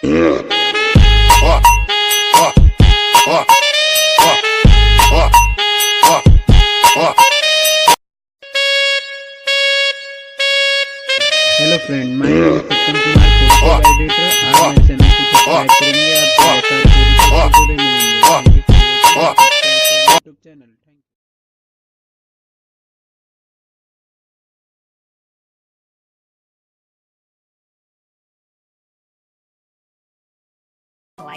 Hello friend, मैं सत्यम Kumar Photoshop editor. आज मैं चैनल को सब्सक्राइब करेंगे। आपको ऐसा YouTube channel. Thank you.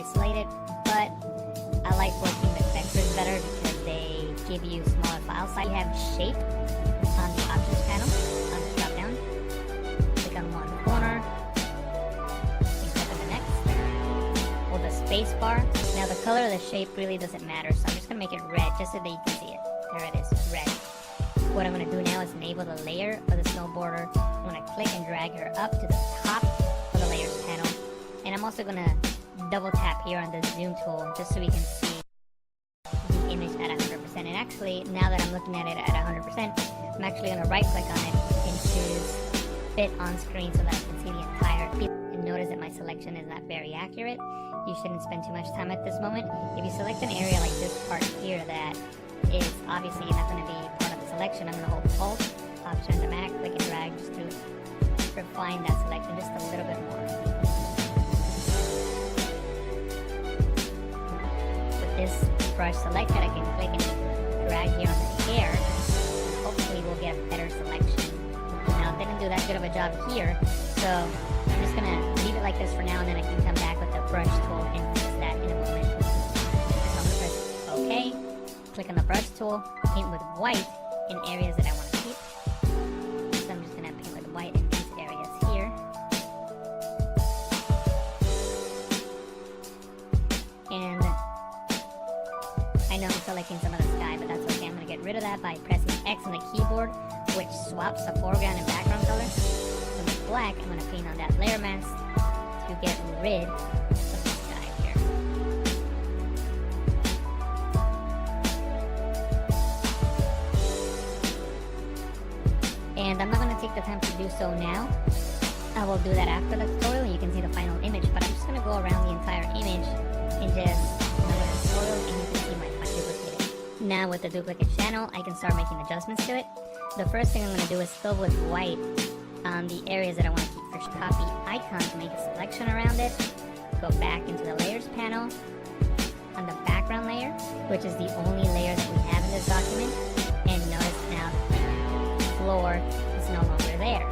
Isolated, but I like working with vectors better because they give you smaller file size. You have shape on the options panel on the drop down. Click on one corner and click on the next. Hold the space bar. Now the color of the shape really doesn't matter, so I'm just gonna make it red just so that you can see it. There it is, red. What I'm gonna do now is enable the layer of the snowboarder. I'm gonna click and drag her up to the top of the layers panel, and I'm also gonna double tap here on the zoom tool just so we can see the image at 100%. And actually, now that I'm looking at it at 100%, I'm actually going to right click on it and choose fit on screen so that I can see the entire piece. And notice that my selection is not very accurate. You shouldn't spend too much time at this moment. If you select an area like this part here that is obviously not going to be part of the selection, I'm going to hold Alt, Option on the Mac, click and drag just to refine that selection just a little bit more. This brush selected, I can click and drag here on the hair, and hopefully we'll get a better selection. Now it didn't do that good of a job here, so I'm just gonna leave it like this for now, and then I can come back with the brush tool and fix that in a moment. So I'm gonna press OK, click on the brush tool, paint with white in areas that I want to keep. So I'm just gonna paint with white in these areas here. And I know I'm selecting some of the sky, but that's okay. I'm going to get rid of that by pressing X on the keyboard, which swaps the foreground and background color. From the black, I'm going to paint on that layer mask to get rid of the sky here. And I'm not going to take the time to do so now. I will do that after the tutorial, and you can see the final image. But I'm just going to go around the entire image and just go to the tutorial, and you can see my duplicated. Now with the duplicate channel, I can start making adjustments to it. The first thing I'm going to do is fill with white the areas that I want to keep. First, copy icon to make a selection around it. Go back into the layers panel on the background layer, which is the only layer that we have in this document. And notice now the floor is no longer there.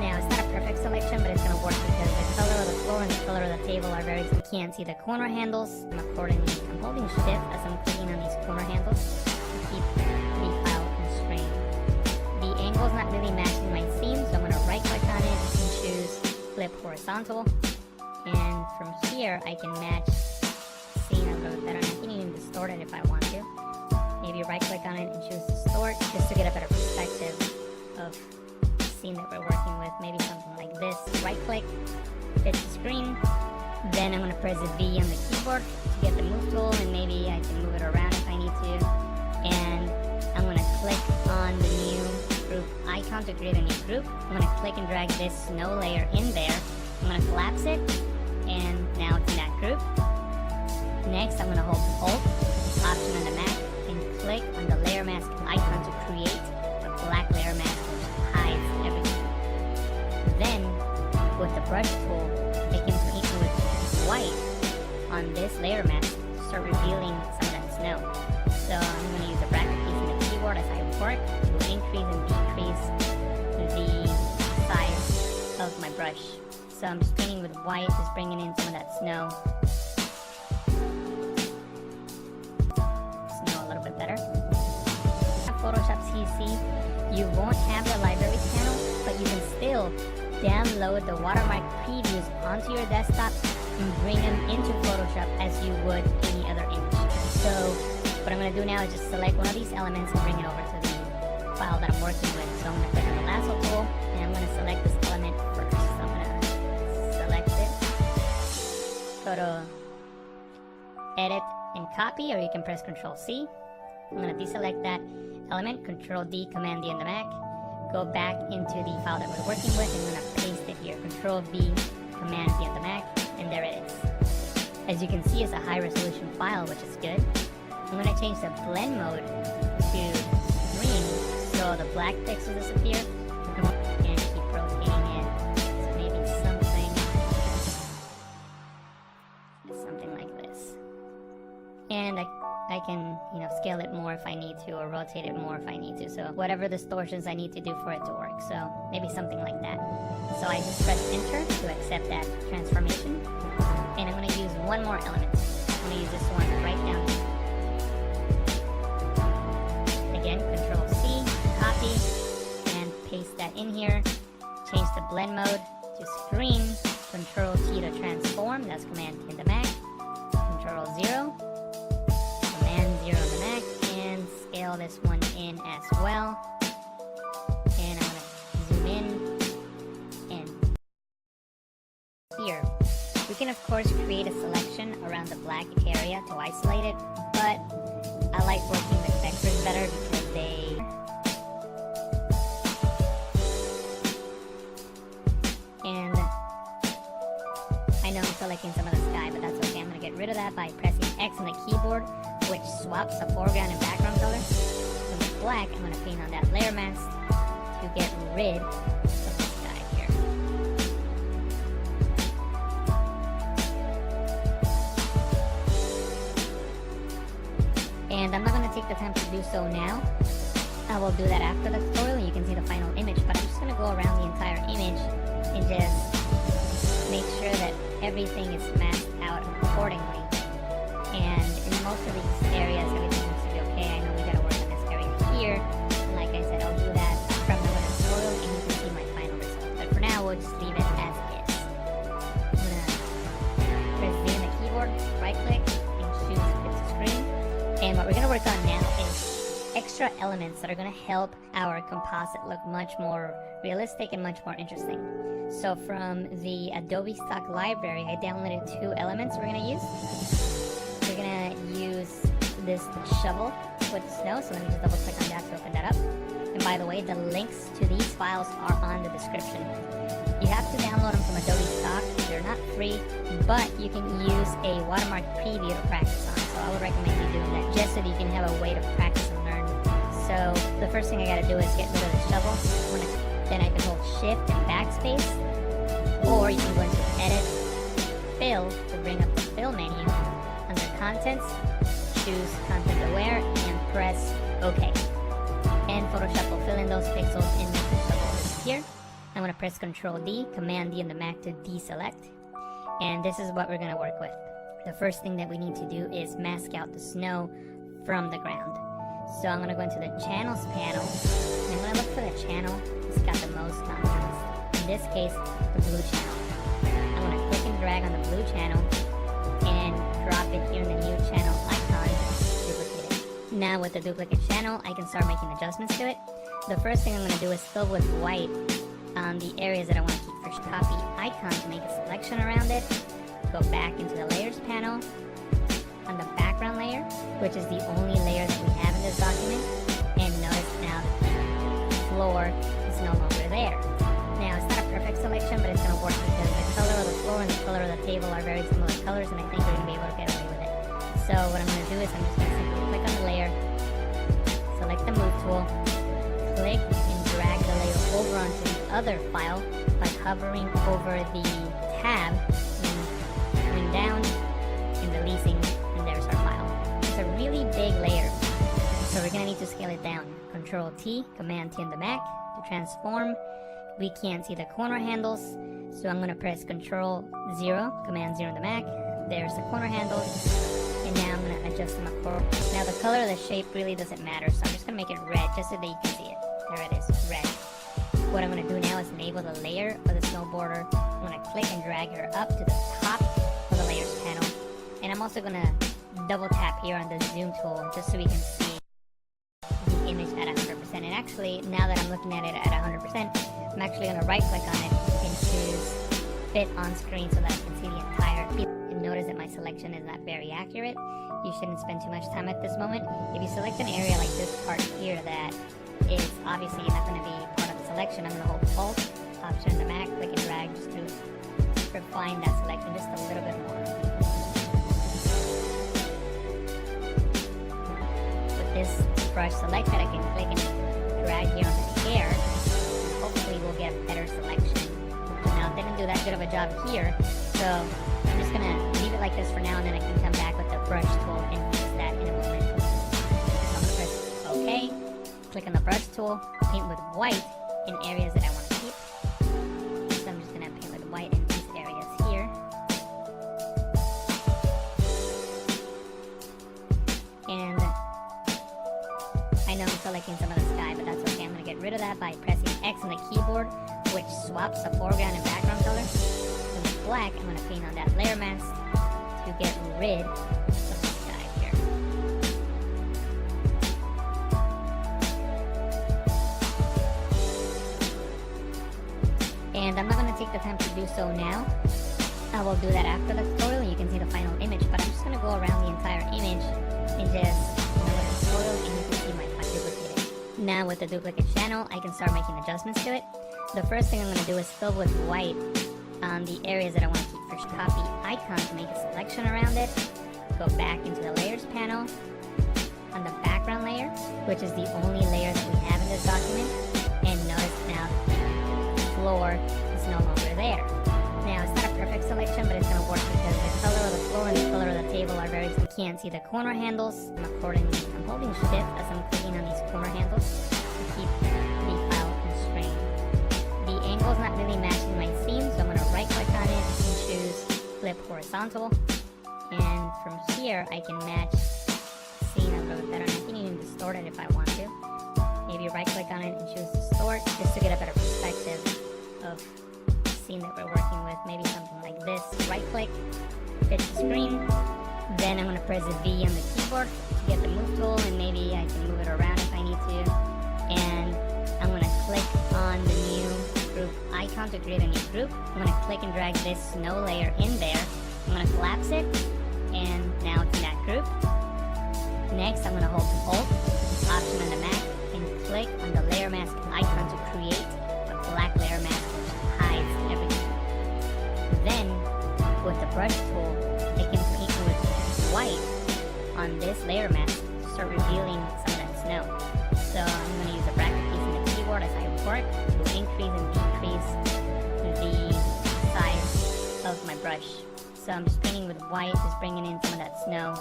Now it's not a perfect selection, but it's going to work because the color of the floor and the color of the table are very similar. You can't see the corner handles. Accordingly, I'm holding shift as I'm clicking on these corner handles to keep the file constrained. The angle is not really matching my seam, so I'm going to right click on it and choose flip horizontal. And from here, I can match the scene a little bit better. And I can even distort it if I want to. Maybe right click on it and choose distort just to get a better perspective of the scene that we're working with. Maybe something like this. Right click, fit the screen. Then I'm going to press V on the keyboard to get the move tool, and maybe I can move it around if I need to. And I'm going to click on the new group icon to create a new group. I'm going to click and drag this snow layer in there. I'm going to collapse it, and now it's in that group. Next, I'm going to hold Alt, Option on the Mac, and click on the layer mask icon to create a black layer mask which hides everything. Then, with the brush tool, I can paint with white on this layer mask to start revealing some of that snow. So I'm going to use the bracket keys on the keyboard as I work to increase and decrease the size of my brush. So I'm just painting with white, just bringing in some of that snow. Snow a little bit better. Photoshop CC, you won't have the libraries panel, but you can still download the watermark previews onto your desktop and bring them into Photoshop as you would any other image. So what I'm going to do now is just select one of these elements and bring it over to the file that I'm working with. So I'm going to click on the lasso tool, and I'm going to select this element first. So I'm going to select it, go to Edit and Copy, or you can press Ctrl C. I'm going to deselect that element, Ctrl D, Command D on the Mac. Go back into the file that we're working with, and I'm going to paste it here. Ctrl V, Command D on the Mac, and there it is. As you can see, it's a high resolution file, which is good. I'm going to change the blend mode to green so the black pixels disappear, and keep rotating it. So maybe something like this. And I can, scale it more if I need to, or rotate it more if I need to. So whatever distortions I need to do for it to work. So maybe something like that. So I just press enter to accept that transformation. And I'm going to use one more element. I'm going to use this one right down here. Again, Control C, copy, and paste that in here. Change the blend mode to screen. Control T to transform. That's Command T in the Mac. Control 0. Command 0 on the Mac. And scale this one in as well. And I'm going to zoom in. And here. We can of course create a selection around the black area to isolate it, but I like working with vectors better because and I know I'm selecting some of the sky, but that's okay. I'm going to get rid of that by pressing X on the keyboard, which swaps the foreground and background color. So with black, I'm going to paint on that layer mask to get rid of the sky here. And I'm not going to take the time to do so now. I will do that after the tutorial and you can see the final image, but I'm just going to go around the entire image and just make sure that everything is masked out accordingly. And in most of these areas, everything seems to be okay. I know we got to work on this area here. And like I said, I'll do that from the tutorial and you can see my final result. But for now, we'll just leave it as is. I'm going to press Z on the keyboard, right click, and choose Fit to Screen. And what we're going to work on now is extra elements that are going to help our composite look much more realistic and much more interesting. So from the Adobe stock library, I downloaded 2 elements we're going to use. We're going to use this shovel with snow, so let me just double click on that to open that up. And by the way, the links to these files are on the description. You have to download them from Adobe stock. They're not free, but you can use a watermark preview to practice on. So I would recommend you doing that just so that you can have a way to practice and learn. So the first thing I got to do is get rid of the shovel. Then I can hold Shift and Backspace, or you can go into Edit, Fill to bring up the Fill menu. Under Contents, choose Content Aware and press OK. And Photoshop will fill in those pixels and make the shovel disappear. I'm going to press Control D, Command D on the Mac to deselect. And this is what we're going to work with. The first thing that we need to do is mask out the snow from the ground. So I'm going to go into the Channels panel, and I'm going to look for the channel that's got the most contrast. In this case, the blue channel. I'm going to click and drag on the blue channel and drop it here in the new channel icon, duplicate it. Now with the duplicate channel, I can start making adjustments to it. The first thing I'm going to do is fill with white on the areas that I want to keep fresh. Copy icon to make a selection around it. Go back into the layers panel on the background layer, which is the only layer that we have in this document. And notice now the floor is no longer there. Now it's not a perfect selection, but it's going to work because the color of the floor and the color of the table are very similar colors, and I think we're going to be able to get away with it. So what I'm going to do is I'm just going to simply click on the layer, select the move tool, click and drag the layer over onto the other file by hovering over the tab and coming down and releasing, and there's our file. It's a really big layer, so we're going to need to scale it down. Control T, Command T on the Mac to transform. We can't see the corner handles, so I'm going to press Control 0, Command 0 on the Mac. There's the corner handles, and now I'm going to adjust them accordingly. Now the color of the shape really doesn't matter, so I'm just going to make it red just so that you can see it. There it is, red. What I'm going to do now is enable the layer of the snow border. I'm going to click and drag her up to the top of the layers panel, and I'm also going to double tap here on the zoom tool just so we can see the image at 100%. And actually, now that I'm looking at it at 100%, I'm actually going to right click on it and choose Fit on Screen so that I can see the entire field. And notice that my selection is not very accurate. You shouldn't spend too much time at this moment. If you select an area like this part here that is obviously not going to be part of the selection, I'm going to hold Alt, Option in the Mac, click and drag just to refine that selection just a little brush selected, I can click and drag here on the hair. Hopefully we'll get a better selection. Now it didn't do that good of a job here, so I'm just gonna leave it like this for now, and then I can come back with the brush tool and fix that in a moment. So I'm gonna press OK, click on the brush tool, paint with white in areas that I want to keep. So I'm just gonna paint with white in these areas here. And I know I'm selecting some of the sky, but that's okay. I'm gonna get rid of that by pressing X on the keyboard, which swaps the foreground and background color. And with black, I'm gonna paint on that layer mask to get rid of the sky here. And I'm not gonna take the time to do so now. I will do that after the tutorial. You can see the final image, but I'm just gonna go around the entire image and just another tutorial, and you can see my duplicated. Now with the duplicate channel, I can start making adjustments to it. The first thing I'm going to do is fill with white the areas that I want to keep. First, copy icon to make a selection around it. Go back into the layers panel on the background layer, which is the only layer that we have in this document. And notice now the floor is no longer there. Now it's not a perfect selection, but it's going to work because the color of the floor and the color of the table are very. You can't see the corner handles. I'm holding shift as I'm clicking on these corner handles to keep the file constrained. The angle is not really matching my seam, so I'm going to right click on it and choose flip horizontal. And from here I can match the scene a little bit better. And I can even distort it if I want to. Maybe right click on it and choose distort just to get a better perspective of the scene that we're working with. Maybe something like this. Right click, fit the screen. Then I'm going to press V on the keyboard to get the move tool, and maybe I can move it around if I need to. And I'm going to click on the new group icon to create a new group. I'm going to click and drag this snow layer in there. I'm going to collapse it, and now it's in that group. Next, I'm going to hold Alt, Option on the Mac, and click on the layer mask icon to create a black layer mask which hides everything. Then, with the brush tool, I can paint with white on this layer mask to start revealing some of that snow. So I'm going to use the bracket keys in the keyboard as I work to increase and decrease the size of my brush. So I'm just painting with white, just bringing in some of that snow.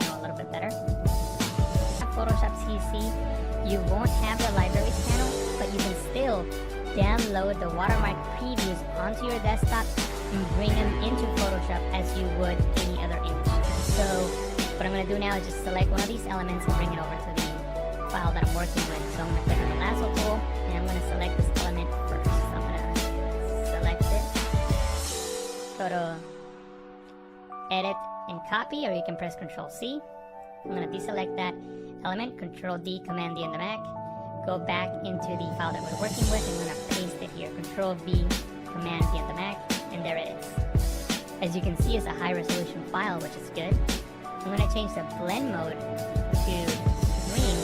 Snow a little bit better. Photoshop CC, you won't have the libraries panel, but you can still download the watermark previews onto your desktop and bring them into Photoshop as you would any other image. So what I'm going to do now is just select one of these elements and bring it over to the file that I'm working with. So I'm going to click on the lasso tool, and I'm going to select this element first. So I'm going to select it, go to edit and copy, or you can press Ctrl C. I'm going to deselect that element, Ctrl D, Command D on the Mac. Go back into the file that we're working with, and I'm going to paste it here. Ctrl V, Command D on the Mac, and there it is. As you can see, it's a high resolution file, which is good. I'm going to change the blend mode to screen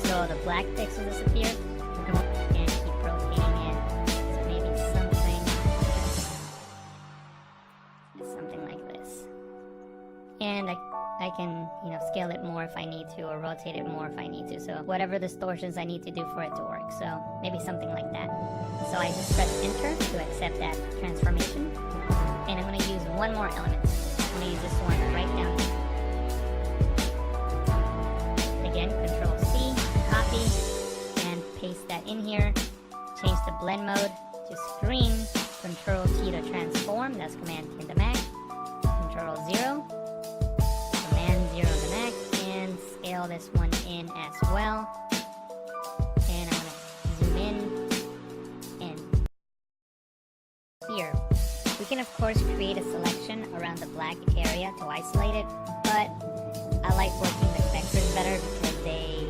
so the black pixels disappear, and keep rotating it. So maybe something like this. And I can, scale it more if I need to, or rotate it more if I need to. So whatever distortions I need to do for it to work. So maybe something like that. So I just press Enter to accept that transformation. And I'm going to use one more element. I'm going to use this one right down here. Again, Ctrl C, copy, and paste that in here. Change the blend mode to screen. Ctrl T to transform. That's Command T in the Mac. Ctrl 0. Command 0 on the Mac. And scale this one in as well. And I'm going to zoom in. And here, we can of course create a selection around the black area to isolate it, but I like working with vectors better because they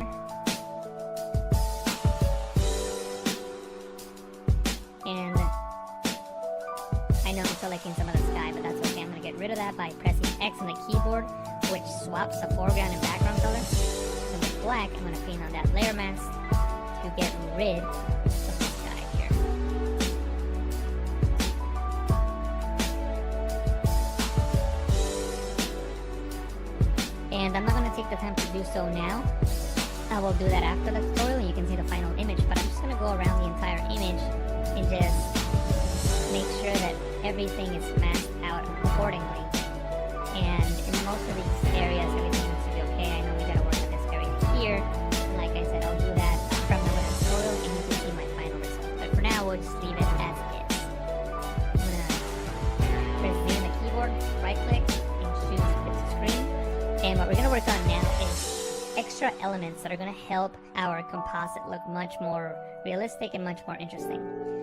I know I'm selecting some of the sky, but that's okay. I'm going to get rid of that by pressing X on the keyboard, which swaps the foreground and background color. So with black, I'm going to paint on that layer mask to get rid of the sky here. And I'm not going to take the time to do so now. I will do that after the tutorial and you can see the final image, but I'm just going to go around the entire image and just make sure that everything is masked out accordingly. And in most of these areas, everything needs to be okay. I know we got to work on this area here. And like I said, I'll do that from the tutorial and you can see my final result. But for now, we'll just leave it as is. I'm going to press Z on the keyboard, right click, and choose split screen. And what we're going to work on now is extra elements that are going to help our composite look much more realistic and much more interesting.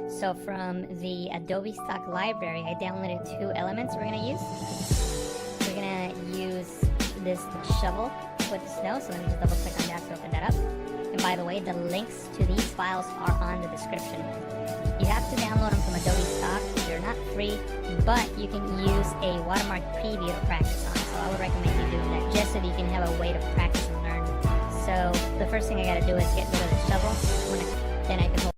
So from the Adobe stock library, I downloaded 2 elements we're going to use. We're going to use this shovel with the snow, so let me just double click on that to open that up. And by the way, the links to these files are on the description. You have to download them from Adobe stock. They're not free, but you can use a watermark preview to practice on. So I would recommend you doing that just so that you can have a way to practice and learn. So the first thing I gotta do is get rid of the shovel. Then I can hold